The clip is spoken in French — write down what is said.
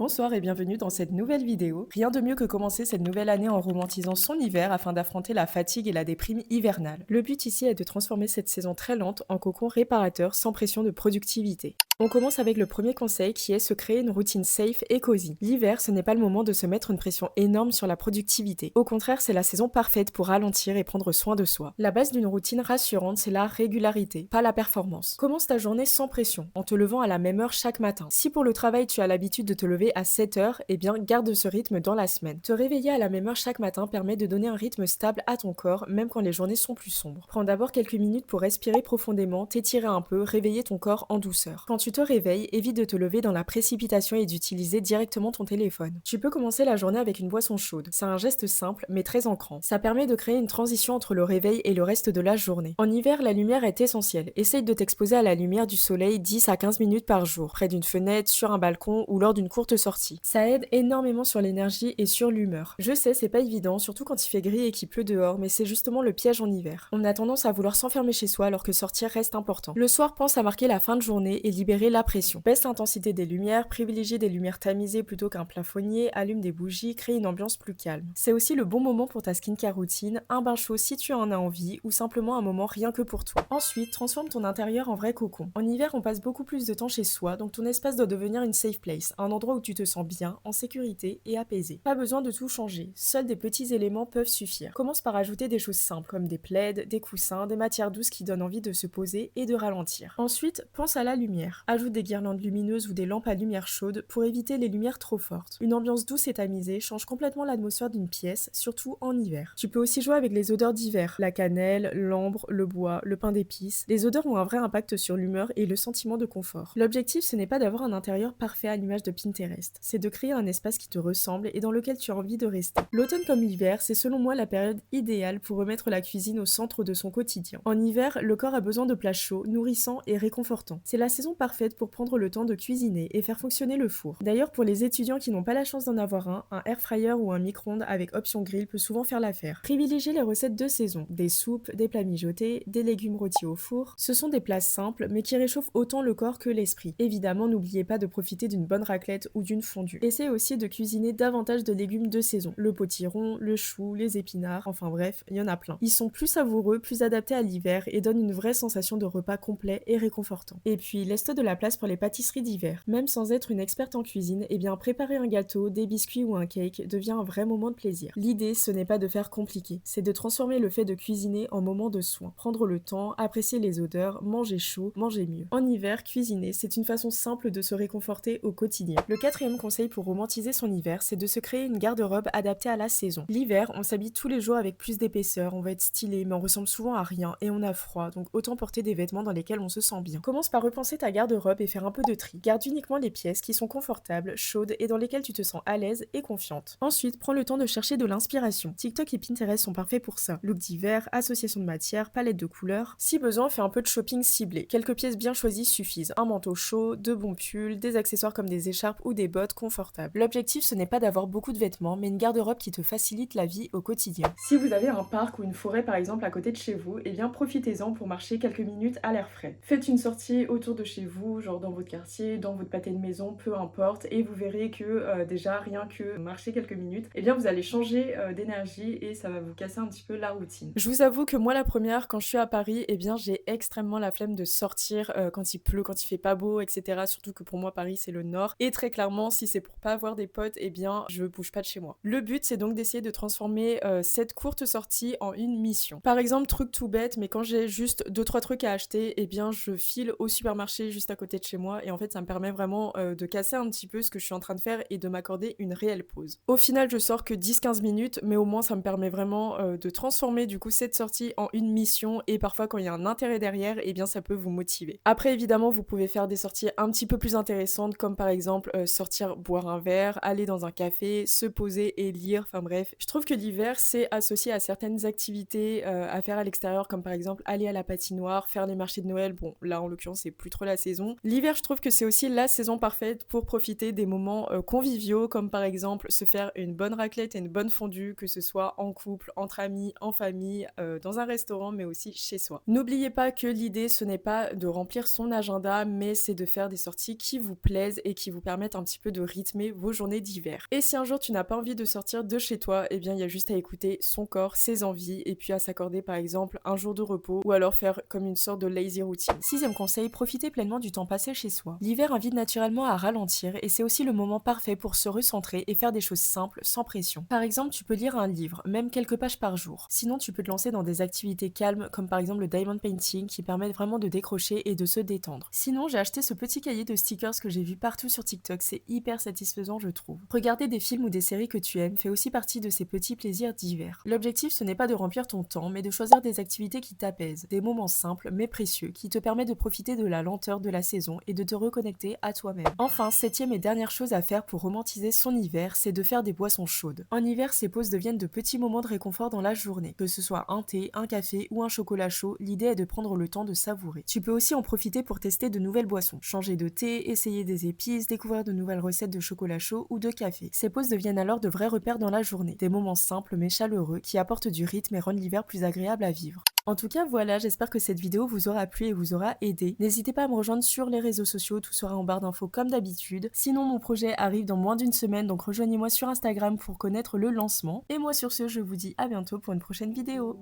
Bonsoir et bienvenue dans cette nouvelle vidéo. Rien de mieux que commencer cette nouvelle année en romantisant son hiver afin d'affronter la fatigue et la déprime hivernale. Le but ici est de transformer cette saison très lente en cocon réparateur sans pression de productivité. On commence avec le premier conseil qui est se créer une routine safe et cosy. L'hiver, ce n'est pas le moment de se mettre une pression énorme sur la productivité. Au contraire, c'est la saison parfaite pour ralentir et prendre soin de soi. La base d'une routine rassurante, c'est la régularité, pas la performance. Commence ta journée sans pression, en te levant à la même heure chaque matin. Si pour le travail tu as l'habitude de te lever à 7 heures, eh bien garde ce rythme dans la semaine. Te réveiller à la même heure chaque matin permet de donner un rythme stable à ton corps, même quand les journées sont plus sombres. Prends d'abord quelques minutes pour respirer profondément, t'étirer un peu, réveiller ton corps en douceur. Quand tu te réveilles, évite de te lever dans la précipitation et d'utiliser directement ton téléphone. Tu peux commencer la journée avec une boisson chaude. C'est un geste simple, mais très ancrant. Ça permet de créer une transition entre le réveil et le reste de la journée. En hiver, la lumière est essentielle. Essaye de t'exposer à la lumière du soleil 10 à 15 minutes par jour, près d'une fenêtre, sur un balcon ou lors d'une courte sortie. Ça aide énormément sur l'énergie et sur l'humeur. Je sais, c'est pas évident, surtout quand il fait gris et qu'il pleut dehors, mais c'est justement le piège en hiver. On a tendance à vouloir s'enfermer chez soi alors que sortir reste important. Le soir, pense à marquer la fin de journée et libérer la pression. Baisse l'intensité des lumières, privilégie des lumières tamisées plutôt qu'un plafonnier, allume des bougies, crée une ambiance plus calme. C'est aussi le bon moment pour ta skincare routine, un bain chaud si tu en as envie ou simplement un moment rien que pour toi. Ensuite, transforme ton intérieur en vrai cocon. En hiver, on passe beaucoup plus de temps chez soi, donc ton espace doit devenir une safe place, un endroit où tu te sens bien, en sécurité et apaisé. Pas besoin de tout changer, seuls des petits éléments peuvent suffire. Commence par ajouter des choses simples comme des plaids, des coussins, des matières douces qui donnent envie de se poser et de ralentir. Ensuite, pense à la lumière. Ajoute des guirlandes lumineuses ou des lampes à lumière chaude pour éviter les lumières trop fortes. Une ambiance douce et tamisée change complètement l'atmosphère d'une pièce, surtout en hiver. Tu peux aussi jouer avec les odeurs d'hiver, la cannelle, l'ambre, le bois, le pain d'épices. Les odeurs ont un vrai impact sur l'humeur et le sentiment de confort. L'objectif, ce n'est pas d'avoir un intérieur parfait à l'image de Pinterest, c'est de créer un espace qui te ressemble et dans lequel tu as envie de rester. L'automne comme l'hiver, c'est selon moi la période idéale pour remettre la cuisine au centre de son quotidien. En hiver, le corps a besoin de plats chauds, nourrissants et réconfortants. C'est la saison parfaite pour prendre le temps de cuisiner et faire fonctionner le four. D'ailleurs, pour les étudiants qui n'ont pas la chance d'en avoir un air fryer ou un micro-ondes avec option grill peut souvent faire l'affaire. Privilégiez les recettes de saison, des soupes, des plats mijotés, des légumes rôtis au four. Ce sont des plats simples mais qui réchauffent autant le corps que l'esprit. Évidemment, n'oubliez pas de profiter d'une bonne raclette ou d'une fondue. Essayez aussi de cuisiner davantage de légumes de saison. Le potiron, le chou, les épinards, enfin bref, il y en a plein. Ils sont plus savoureux, plus adaptés à l'hiver et donnent une vraie sensation de repas complet et réconfortant. Et puis, laisse-toi de la place pour les pâtisseries d'hiver. Même sans être une experte en cuisine, eh bien préparer un gâteau, des biscuits ou un cake devient un vrai moment de plaisir. L'idée, ce n'est pas de faire compliqué, c'est de transformer le fait de cuisiner en moment de soin. Prendre le temps, apprécier les odeurs, manger chaud, manger mieux. En hiver, cuisiner, c'est une façon simple de se réconforter au quotidien. Le quatrième conseil pour romantiser son hiver, c'est de se créer une garde-robe adaptée à la saison. L'hiver, on s'habille tous les jours avec plus d'épaisseur, on va être stylé, mais on ressemble souvent à rien et on a froid, donc autant porter des vêtements dans lesquels on se sent bien. Commence par repenser ta garde-robe et faire un peu de tri. Garde uniquement les pièces qui sont confortables, chaudes et dans lesquelles tu te sens à l'aise et confiante. Ensuite, prends le temps de chercher de l'inspiration. TikTok et Pinterest sont parfaits pour ça. Look d'hiver, association de matières, palette de couleurs. Si besoin, fais un peu de shopping ciblé. Quelques pièces bien choisies suffisent. Un manteau chaud, de bons pulls, des accessoires comme des écharpes ou des bottes confortables. L'objectif, ce n'est pas d'avoir beaucoup de vêtements, mais une garde-robe qui te facilite la vie au quotidien. Si vous avez un parc ou une forêt par exemple à côté de chez vous, eh bien profitez-en pour marcher quelques minutes à l'air frais. Faites une sortie autour de chez vous, genre dans votre quartier, dans votre pâté de maison, peu importe, et vous verrez que déjà rien que marcher quelques minutes, eh bien vous allez changer d'énergie et ça va vous casser un petit peu la routine. Je vous avoue que moi la première, quand je suis à Paris, eh bien j'ai extrêmement la flemme de sortir quand il pleut, quand il fait pas beau, etc. Surtout que pour moi Paris c'est le nord. Et très clairement, si c'est pour pas avoir des potes, eh bien je bouge pas de chez moi. Le but c'est donc d'essayer de transformer cette courte sortie en une mission. Par exemple, truc tout bête, mais quand j'ai juste 2-3 trucs à acheter, eh bien je file au supermarché juste à côté de chez moi et en fait ça me permet vraiment de casser un petit peu ce que je suis en train de faire et de m'accorder une réelle pause. Au final, je sors que 10-15 minutes, mais au moins ça me permet vraiment de transformer du coup cette sortie en une mission et parfois quand il y a un intérêt derrière, eh bien ça peut vous motiver. Après évidemment, vous pouvez faire des sorties un petit peu plus intéressantes comme par exemple sortir boire un verre, aller dans un café, se poser et lire, enfin bref. Je trouve que l'hiver c'est associé à certaines activités à faire à l'extérieur comme par exemple aller à la patinoire, faire les marchés de Noël, bon là en l'occurrence c'est plus trop la saison. L'hiver je trouve que c'est aussi la saison parfaite pour profiter des moments conviviaux comme par exemple se faire une bonne raclette et une bonne fondue, que ce soit en couple, entre amis, en famille, dans un restaurant mais aussi chez soi. N'oubliez pas que l'idée ce n'est pas de remplir son agenda mais c'est de faire des sorties qui vous plaisent et qui vous permettent un petit peu de rythmer vos journées d'hiver. Et si un jour tu n'as pas envie de sortir de chez toi, eh bien il y a juste à écouter son corps, ses envies et puis à s'accorder par exemple un jour de repos ou alors faire comme une sorte de lazy routine. Sixième conseil, profitez pleinement du temps passé chez soi. L'hiver invite naturellement à ralentir et c'est aussi le moment parfait pour se recentrer et faire des choses simples sans pression. Par exemple, tu peux lire un livre, même quelques pages par jour. Sinon, tu peux te lancer dans des activités calmes comme par exemple le diamond painting qui permettent vraiment de décrocher et de se détendre. Sinon, j'ai acheté ce petit cahier de stickers que j'ai vu partout sur TikTok, c'est hyper satisfaisant je trouve. Regarder des films ou des séries que tu aimes fait aussi partie de ces petits plaisirs d'hiver. L'objectif ce n'est pas de remplir ton temps, mais de choisir des activités qui t'apaisent, des moments simples mais précieux qui te permettent de profiter de la lenteur de la saison et de te reconnecter à toi-même. Enfin, septième et dernière chose à faire pour romantiser son hiver, c'est de faire des boissons chaudes. En hiver, ces pauses deviennent de petits moments de réconfort dans la journée. Que ce soit un thé, un café ou un chocolat chaud, l'idée est de prendre le temps de savourer. Tu peux aussi en profiter pour tester de nouvelles boissons, changer de thé, essayer des épices, découvrir de nouvelles recettes de chocolat chaud ou de café. Ces pauses deviennent alors de vrais repères dans la journée, des moments simples mais chaleureux qui apportent du rythme et rendent l'hiver plus agréable à vivre. En tout cas, voilà, j'espère que cette vidéo vous aura plu et vous aura aidé. N'hésitez pas à me rejoindre sur les réseaux sociaux, tout sera en barre d'infos comme d'habitude. Sinon, mon projet arrive dans moins d'une semaine, donc rejoignez-moi sur Instagram pour connaître le lancement. Et moi sur ce, je vous dis à bientôt pour une prochaine vidéo.